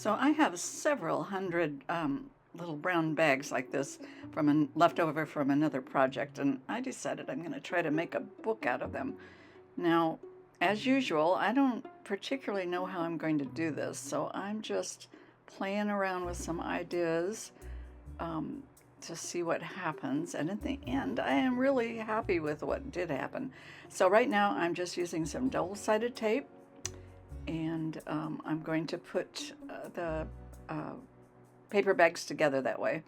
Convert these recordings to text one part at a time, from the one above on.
So I have several hundred little brown bags like this from leftover from another project, and I decided I'm going to try to make a book out of them. Now, as usual, I don't particularly know how I'm going to do this, so I'm just playing around with some ideas um, to see what happens. And in the end, I am really happy with what did happen. So right now, I'm just using some double-sided tape, and I'm going to put the uh, paper bags together that way.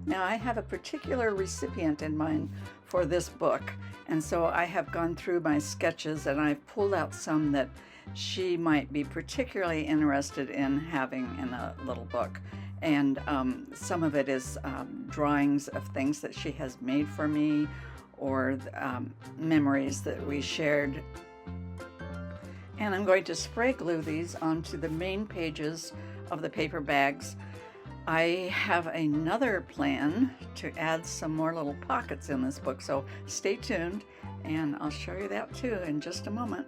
Now, I have a particular recipient in mind for this book, and so I have gone through my sketches and I've pulled out some that she might be particularly interested in having in a little book. And some of it is drawings of things that she has made for me, or memories that we shared. And I'm going to spray glue these onto the main pages of the paper bags. I have another plan to add some more little pockets in this book, so stay tuned and I'll show you that too in just a moment.